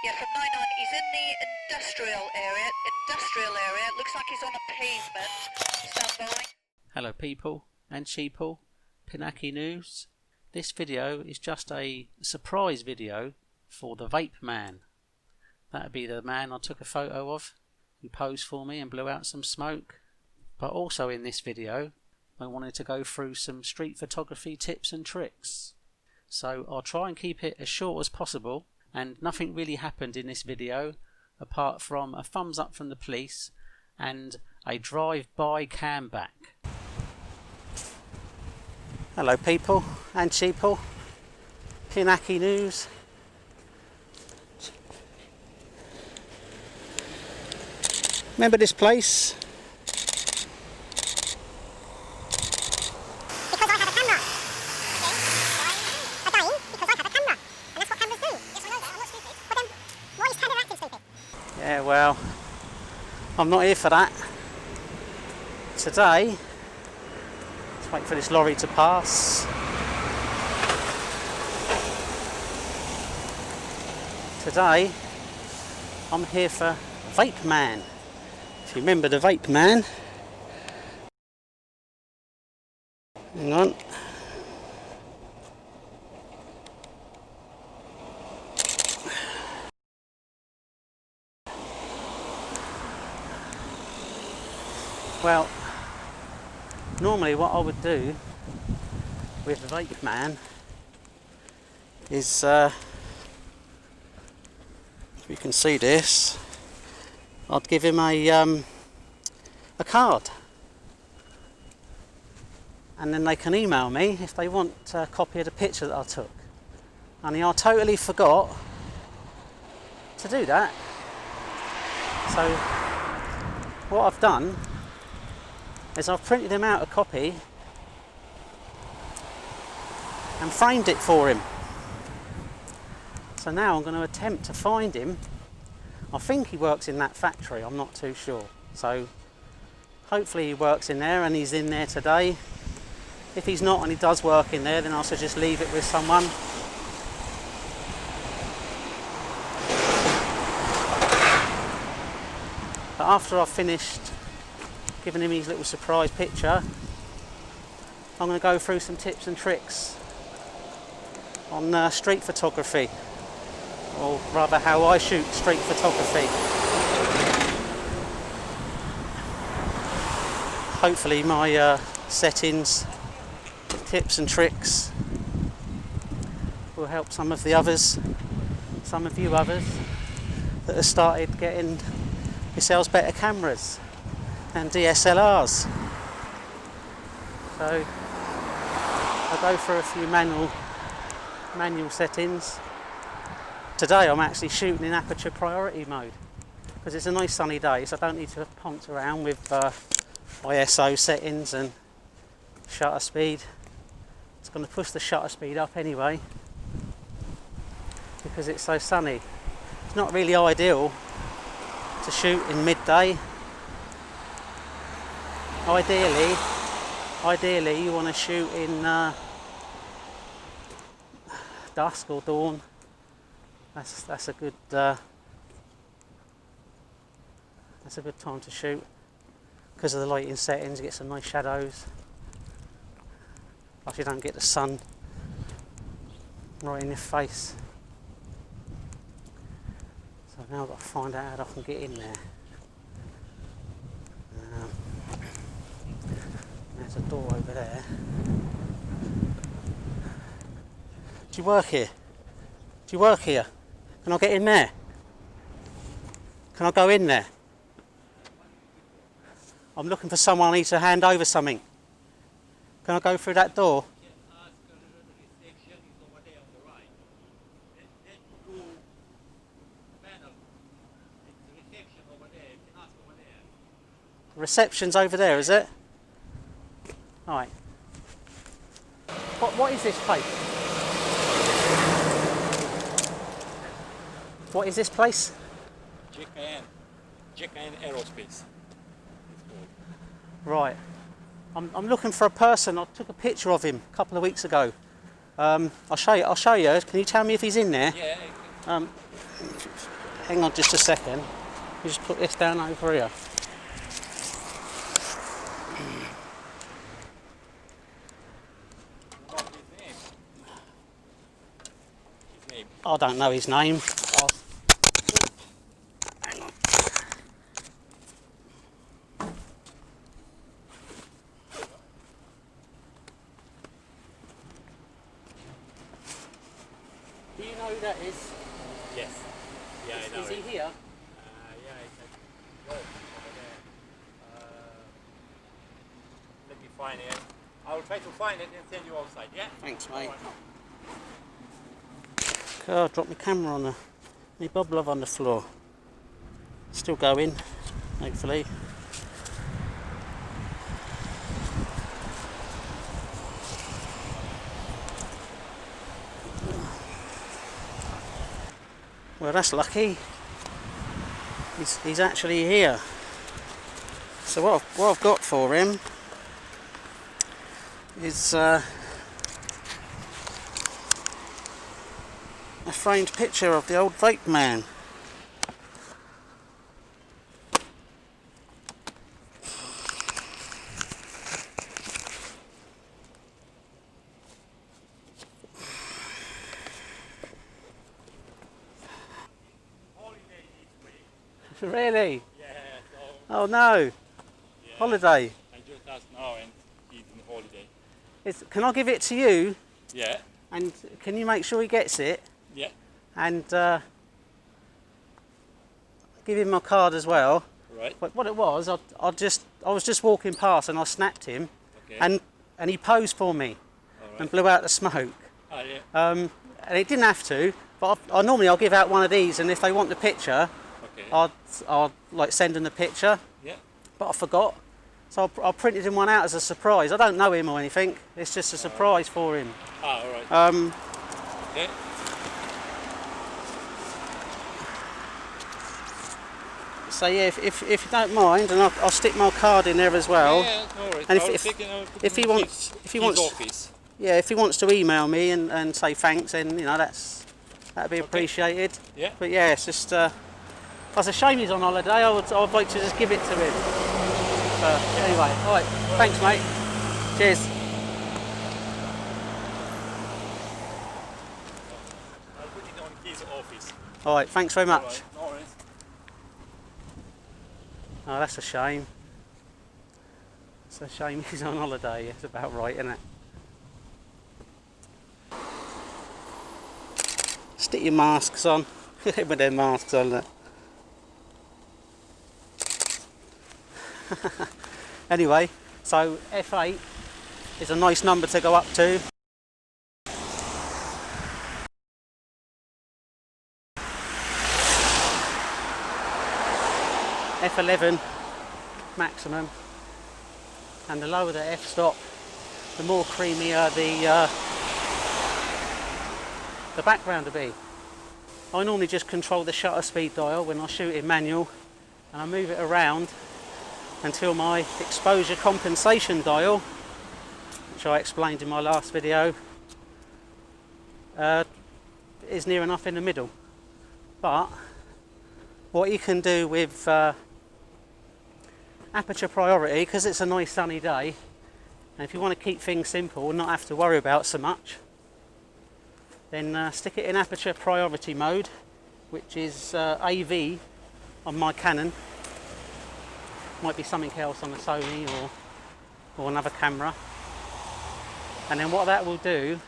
Yeah, from 99. He's in the industrial area. Looks like he's on a pavement. Stand by. Hello people and sheeple, Pinaki News. This video is just a surprise video for the Vape Man. That'd be the man I took a photo of, who posed for me and blew out some smoke. But also in this video, I wanted to go through some street photography tips and tricks. So I'll try and keep it as short as possible, and nothing really happened in this video apart from a thumbs up from the police and a drive-by camback. Hello people and sheeple, Pinaki News. Remember this place? Because I have a camera. Okay? I'm dying because I have a camera. And that's what cameras do. Yes, I know that. I'm not stupid. But then, why is camera acting stupid? Yeah, well, I'm not here for that. Today, let's wait for this lorry to pass. Today, I'm here for Vape Man. If you remember the Vape Man. Hang on. Well, normally what I would do with the Vape Man is, if you can see this, I'd give him a card, and then they can email me if they want a copy of the picture that I took. Only I totally forgot to do that. So what I've done is I've printed him out a copy and framed it for him. So now I'm going to attempt to find him. I think he works in that factory, I'm not too sure. So hopefully he works in there and he's in there today. If he's not and he does work in there, then I should just leave it with someone. But after I've finished giving him his little surprise picture, I'm going to go through some tips and tricks on street photography, or rather how I shoot street photography. Hopefully my settings, tips and tricks will help some of you others that have started getting yourselves better cameras and DSLRs. So I'll go through a few manual settings. Today I'm actually shooting in Aperture priority mode because it's a nice sunny day, so I don't need to ponce around with ISO settings and shutter speed. It's going to push the shutter speed up anyway because it's so sunny. It's not really ideal to shoot in midday. Ideally you want to shoot in dusk or dawn. That's a good time to shoot because of the lighting settings. You get some nice shadows. Plus you don't get the sun right in your face. So now I've got to find out how I can get in there. There's a door over there. Do you work here? Do you work here? Can I get in there? Can I go in there? I'm looking for someone. I need to hand over something. Can I go through that door? Reception's over there, is it? Alright. What is this place? What is this place? JKN Aerospace. Right. I'm looking for a person. I took a picture of him a couple of weeks ago. I'll show you. Can you tell me if he's in there? Yeah. hang on just a second. You just put this down over here. I don't know his name. Hang on. Do you know who that is? Yes. Yeah, I know. Is he it. here? Yeah, it's a over there. Let me find it. I will try to find it and send you outside, yeah? Thanks, mate. God, dropped my camera on my bob love on the floor. Still going, hopefully. Well, that's lucky. He's actually here. So what I've got for him is a framed picture of the old Vape Man. Really? Yeah, so, Oh no! yeah. Holiday. I just asked now and he's on holiday. Can I give it to you? Yeah, And can you make sure he gets it? yeah, And give him my card as well. right, But what it was, I was just walking past and I snapped him, okay. and he posed for me All right. and blew out the smoke. Ah, yeah, And it didn't have to, but I'll give out one of these, and if they want the picture, okay. I'll like send them the picture. Yeah, But I forgot, so I printed him one out as a surprise. I don't know him or anything. It's just a surprise for him. ah, all right. Okay. So yeah, if you don't mind, and I'll stick my card in there as well. Yeah, no worries. And I will if take it out if he in wants his- if he his wants office. yeah, if he wants to email me and say thanks, then that'd be appreciated. Yeah. But yeah, it's just it's a shame he's on holiday. I'd like to just give it to him. Anyway, all right. Thanks, mate. Cheers. I'll put it on his office. All right. Thanks very All much. right, no worries. Oh, that's a shame. It's a shame he's on holiday. It's about right, isn't it? Stick your masks on. With their masks on there. Anyway, so F8 is a nice number to go up to. F11 maximum, and the lower the f-stop, the more creamier the background will be. I normally just control the shutter speed dial when I shoot in manual, and I move it around until my exposure compensation dial, which I explained in my last video, is near enough in the middle. But what you can do with aperture priority, because it's a nice sunny day, and if you want to keep things simple and not have to worry about so much, then stick it in aperture priority mode, which is AV on my Canon. Might be something else on a Sony or another camera. And then what that will do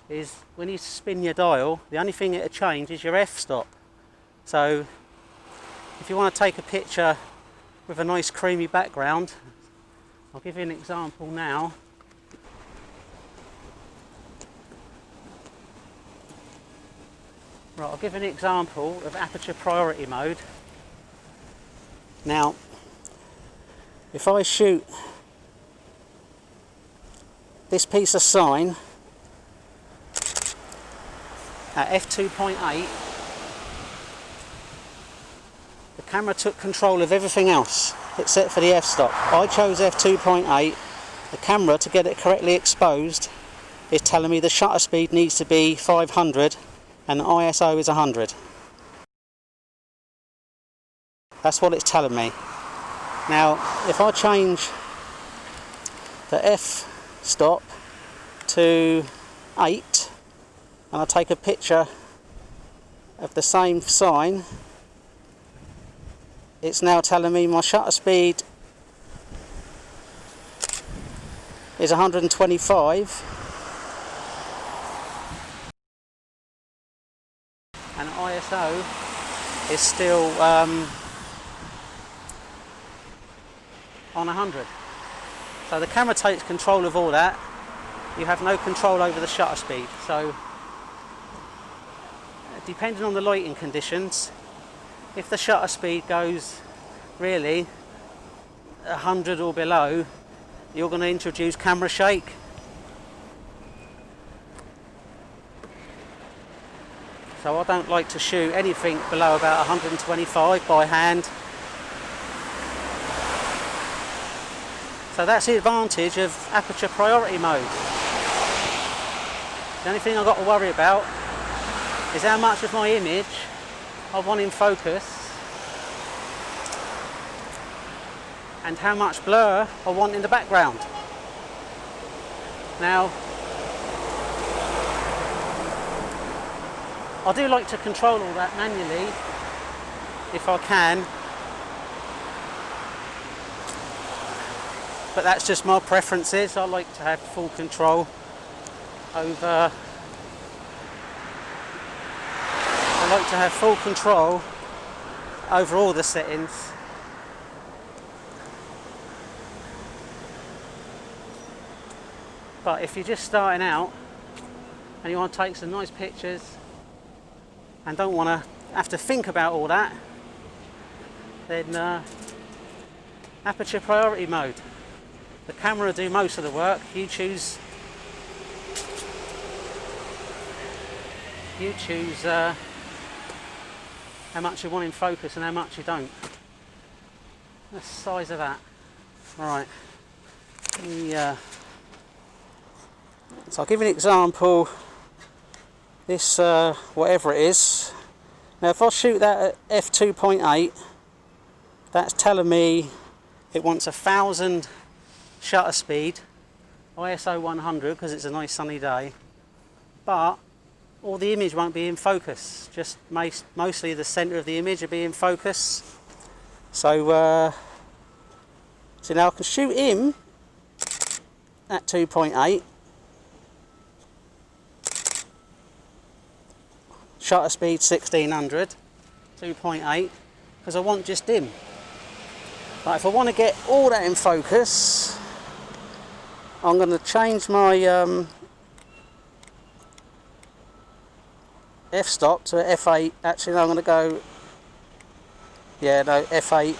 is when you spin your dial, the only thing it'll change is your f-stop. So if you want to take a picture with a nice creamy background, I'll give you an example now. Right, I'll give an example of aperture priority mode. Now, if I shoot this piece of sign at f2.8, the camera took control of everything else except for the f-stop. I chose f2.8. The camera, to get it correctly exposed, is telling me the shutter speed needs to be 500 and the ISO is 100. That's what it's telling me. Now, if I change the f-stop to 8 and I take a picture of the same sign, it's now telling me my shutter speed is 125 and ISO is still on 100. So the camera takes control of all that. You have no control over the shutter speed. So depending on the lighting conditions, if the shutter speed goes really 100 or below, you're going to introduce camera shake. So I don't like to shoot anything below about 125 by hand. So that's the advantage of aperture priority mode. The only thing I've got to worry about is how much of my image I want in focus and how much blur I want in the background. Now, I do like to control all that manually if I can, but that's just my preferences. I like to have full control over all the settings. But if you're just starting out and you want to take some nice pictures and don't want to have to think about all that, then aperture priority mode. The camera will do most of the work. You choose how much you want in focus and how much you don't. That's the size of that. Right. So I'll give you an example. This whatever it is. Now if I shoot that at f2.8, that's telling me it wants 1000 shutter speed, ISO 100 because it's a nice sunny day, but all the image won't be in focus, just mostly the centre of the image will be in focus. So now I can shoot him at 2.8, shutter speed 1600, 2.8, because I want just him. But if I want to get all that in focus, I'm going to change my f-stop to f8. Actually, no, I'm going to go, f8,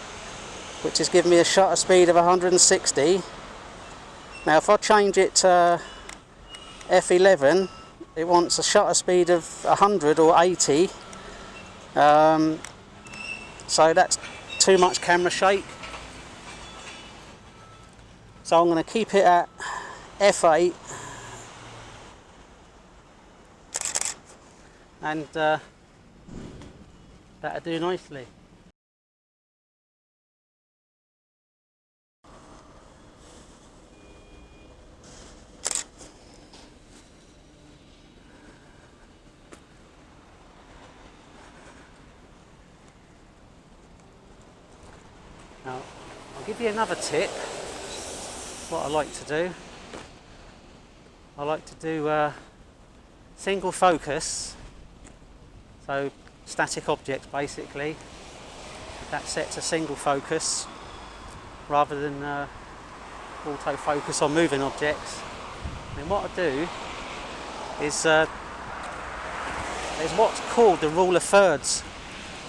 which is giving me a shutter speed of 160. Now, if I change it to f11, it wants a shutter speed of 100 or 80. So that's too much camera shake. So I'm going to keep it at f8 and that'll do nicely. Now I'll give you another tip. What I like to do, I like to do single focus, so static objects basically, that's set to single focus rather than auto focus on moving objects. And what I do is there's what's called the rule of thirds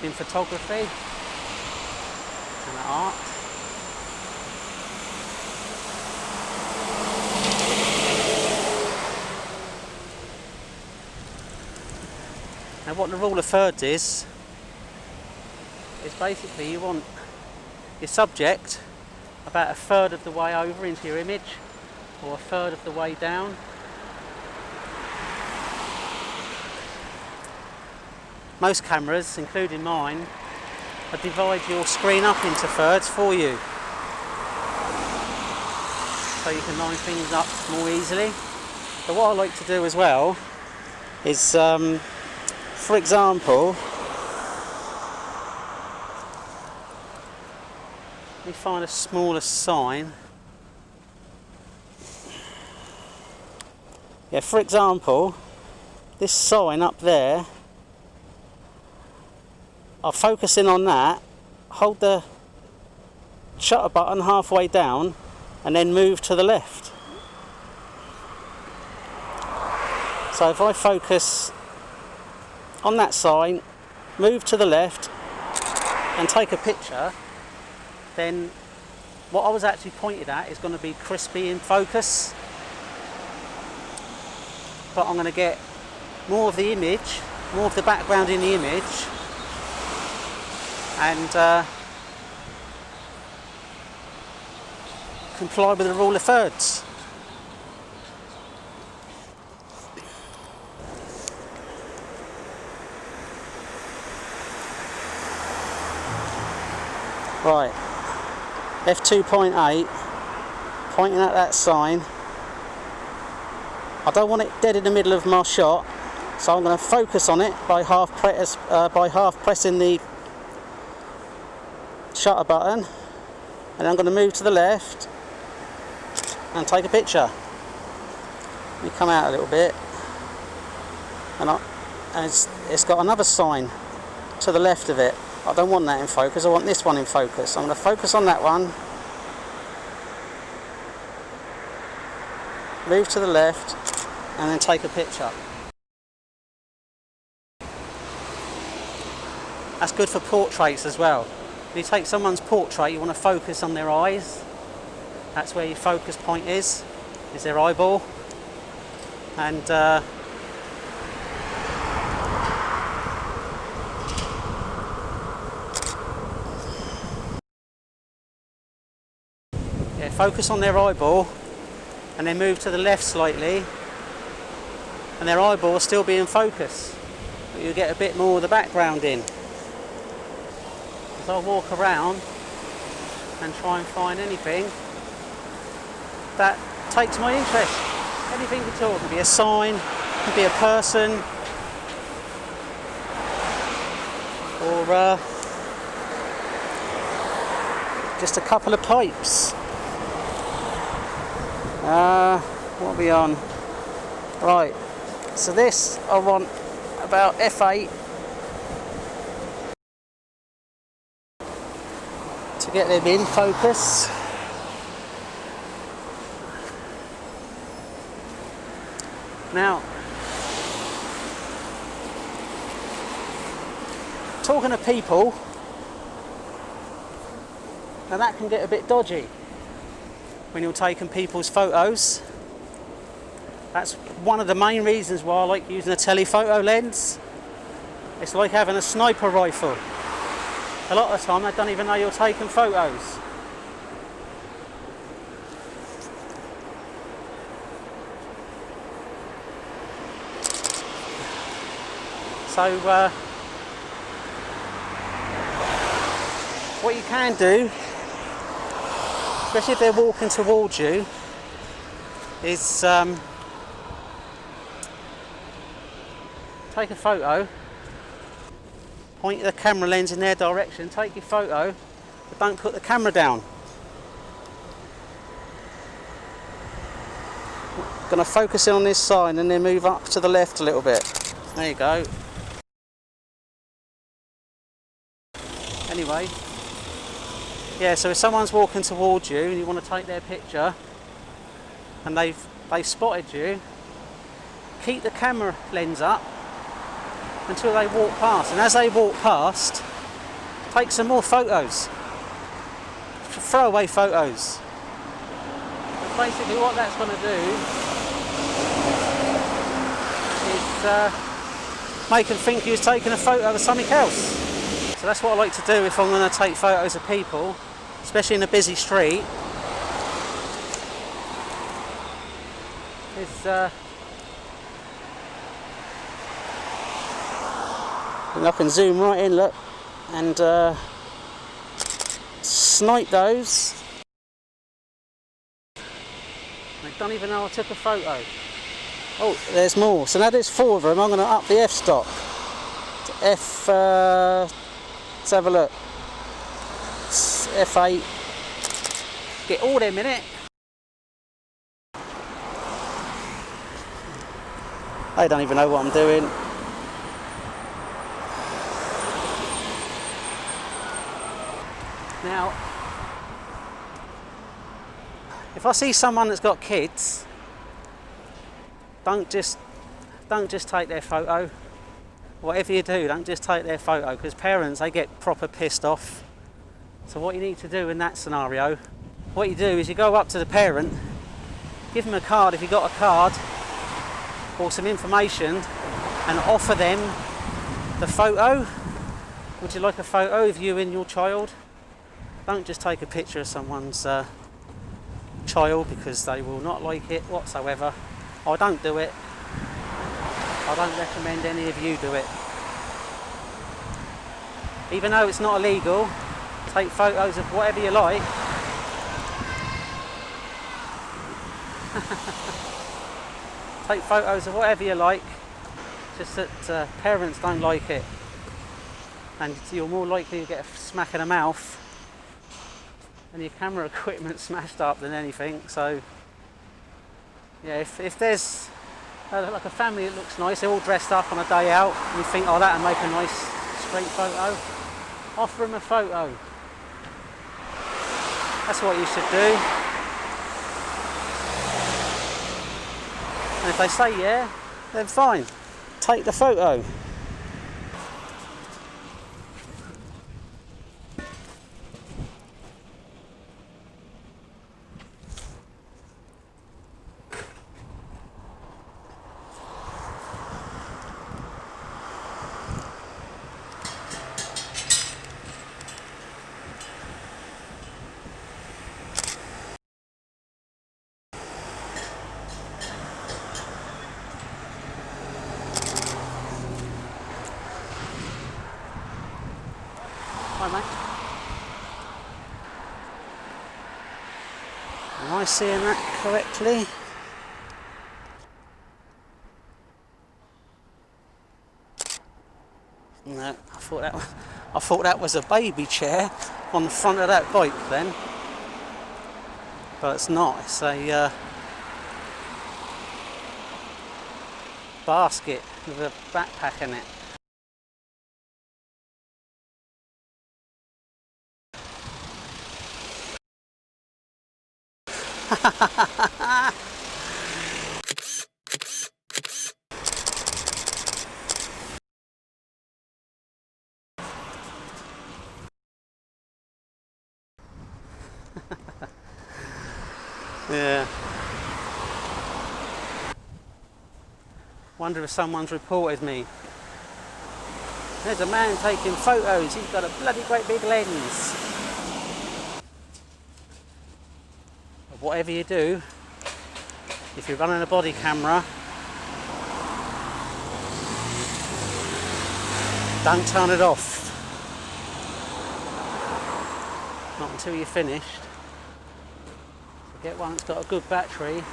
in photography and art. Now what the rule of thirds is basically you want your subject about a third of the way over into your image or a third of the way down. Most cameras, including mine, divide your screen up into thirds for you, so you can line things up more easily. But what I like to do as well is, for example, let me find a smaller sign. Yeah, for example, this sign up there, I'll focus in on that, hold the shutter button halfway down, and then move to the left. So if I focus on that sign, move to the left, and take a picture, then what I was actually pointed at is going to be crispy in focus. But I'm going to get more of the image, more of the background in the image, and comply with the rule of thirds. Right, f2.8, pointing at that sign. I don't want it dead in the middle of my shot, so I'm going to focus on it by half pressing the shutter button, and I'm going to move to the left and take a picture. Let me come out a little bit, and it's got another sign to the left of it. I don't want that in focus, I want this one in focus. I'm going to focus on that one, move to the left, and then take a picture. That's good for portraits as well. When you take someone's portrait, you want to focus on their eyes. That's where your focus point is their eyeball. And yeah, focus on their eyeball, and then move to the left slightly, and their eyeball will still be in focus, but you get a bit more of the background in. So I'll walk around and try and find anything that takes my interest. Anything at all. It could be a sign, it could be a person, or just a couple of pipes. What are we on? Right, so this I want about f8 to get them in focus. Now, talking to people, now that can get a bit dodgy when you're taking people's photos. That's one of the main reasons why I like using a telephoto lens. It's like having a sniper rifle. A lot of the time they don't even know you're taking photos. So what you can do, especially if they're walking towards you, is take a photo, point the camera lens in their direction, take your photo, but don't put the camera down. Going to focus in on this sign and then move up to the left a little bit. There you go. Anyway, yeah, so if someone's walking towards you and you want to take their picture and they've spotted you, keep the camera lens up until they walk past, and as they walk past, take some more photos, throwaway photos. But basically what that's going to do is make them think you're taking a photo of something else. So that's what I like to do if I'm going to take photos of people, especially in a busy street, is and I can zoom right in, look, and snipe those. They don't even know I took a photo. Oh, there's more. So now there's 4 of them. I'm going to up the f-stop to F. Let's have a look. F8. Get all them in it. They don't even know what I'm doing. Now, if I see someone that's got kids, don't just take their photo. Whatever you do, don't just take their photo, because parents, they get proper pissed off. So what you need to do in that scenario, what you do is you go up to the parent, give them a card if you've got a card, or some information, and offer them the photo. Would you like a photo of you and your child? Don't just take a picture of someone's child, because they will not like it whatsoever. I don't do it. I don't recommend any of you do it. Even though it's not illegal, take photos of whatever you like. Take photos of whatever you like, just that parents don't like it. And you're more likely to get a smack in the mouth and your camera equipment smashed up than anything. So yeah, if there's like a family that looks nice, they're all dressed up on a day out, and you think, oh, that'll make a nice street photo, offer them a photo. That's what you should do. And if they say yeah, then fine, take the photo. Hi, mate. Am I seeing that correctly? No, I thought that was a baby chair on the front of that bike then, but it's not. It's a basket with a backpack in it. Yeah. Wonder if someone's reported me. There's a man taking photos. He's got a bloody great big lens. Whatever you do, if you're running a body camera, don't turn it off. Not until you're finished. So get one that's got a good battery,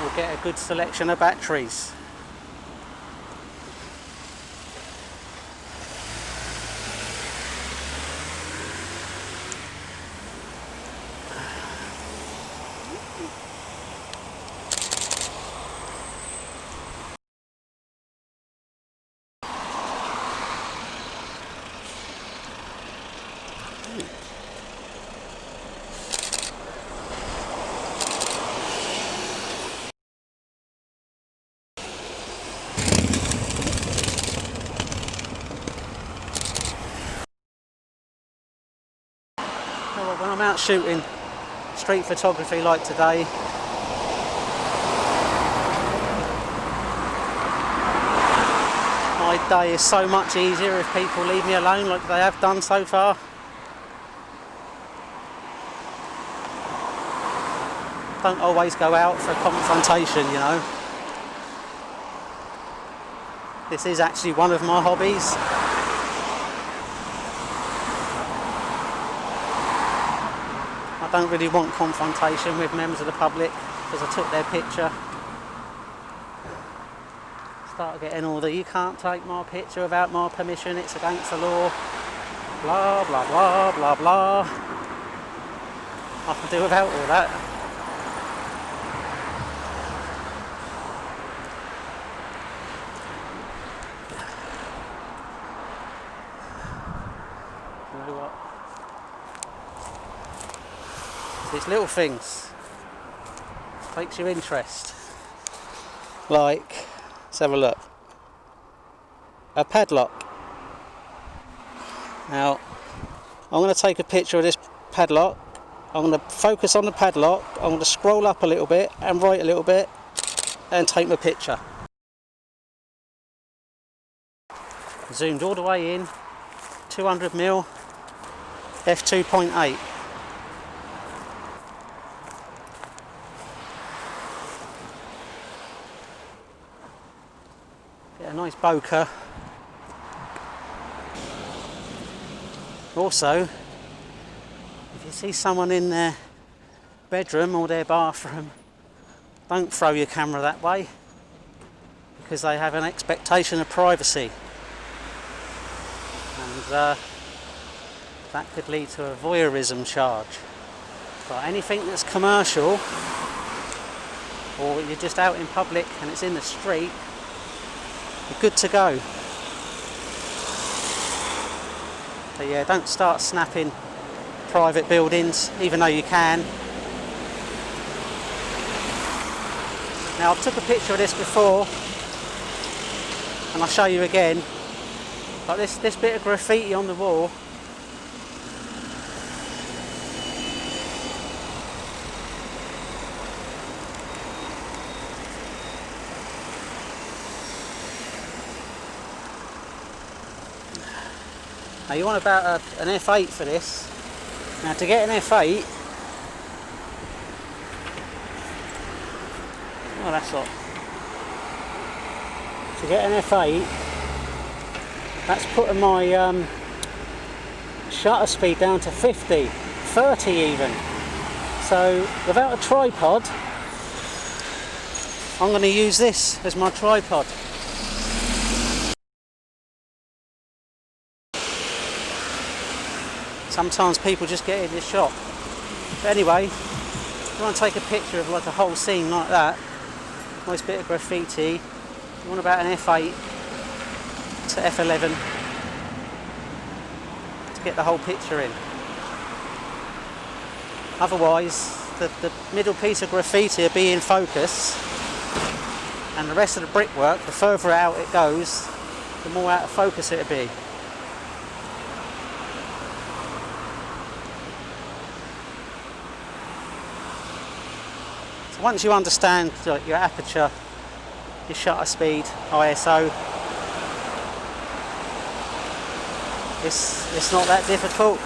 or get a good selection of batteries. When I'm out shooting street photography like today, my day is so much easier if people leave me alone like they have done so far. Don't always go out for a confrontation, you know. This is actually one of my hobbies. I don't really want confrontation with members of the public because I took their picture. Start getting all the, you can't take my picture without my permission, it's against the law, blah blah blah blah blah. I can do without all that. You know what? It's little things takes your interest. Like, let's have a look. A padlock. Now, I'm going to take a picture of this padlock. I'm going to focus on the padlock. I'm going to scroll up a little bit and right a little bit and take my picture. Zoomed all the way in. 200mm f2.8. Get a nice bokeh. Also, if you see someone in their bedroom or their bathroom, don't throw your camera that way because they have an expectation of privacy, and that could lead to a voyeurism charge. But anything that's commercial, or you're just out in public and it's in the street, you're good to go. So yeah, don't start snapping private buildings, even though you can. Now, I took a picture of this before, and I'll show you again. Like this bit of graffiti on the wall. Now you want about an F8 for this. Now to get an F8, oh that's not. To get an F8, that's putting my shutter speed down to 50, 30 even. So without a tripod, I'm going to use this as my tripod. Sometimes people just get in this shot. But anyway, if you want to take a picture of like a whole scene like that, nice bit of graffiti, you want about an F8 to F11 to get the whole picture in. Otherwise, the middle piece of graffiti will be in focus, and the rest of the brickwork, the further out it goes, the more out of focus it'll be. Once you understand your aperture, your shutter speed, ISO, it's not that difficult.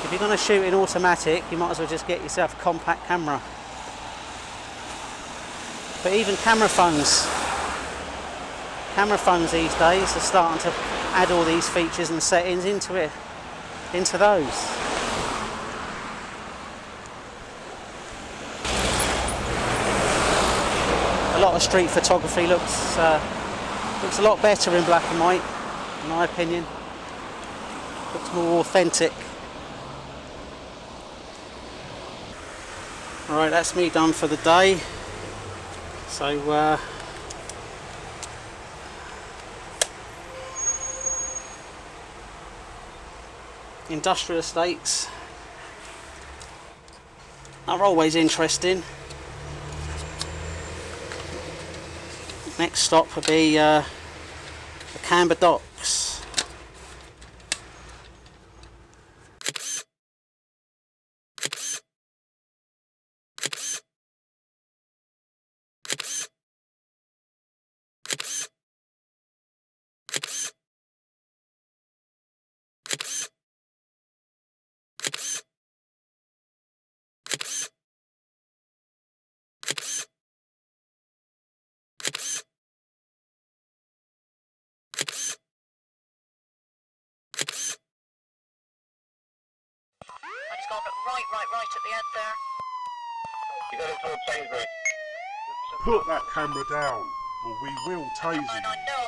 If you're going to shoot in automatic, you might as well just get yourself a compact camera. But even camera phones these days are starting to add all these features and settings into those. A lot of street photography looks a lot better in black and white, in my opinion. Looks more authentic. Alright, that's me done for the day. So industrial estates are always interesting. Next stop will be the Canberra docks. gone right at the end there. He's headed towards Sainsbury's. Put that camera down, or we will tase you. I know.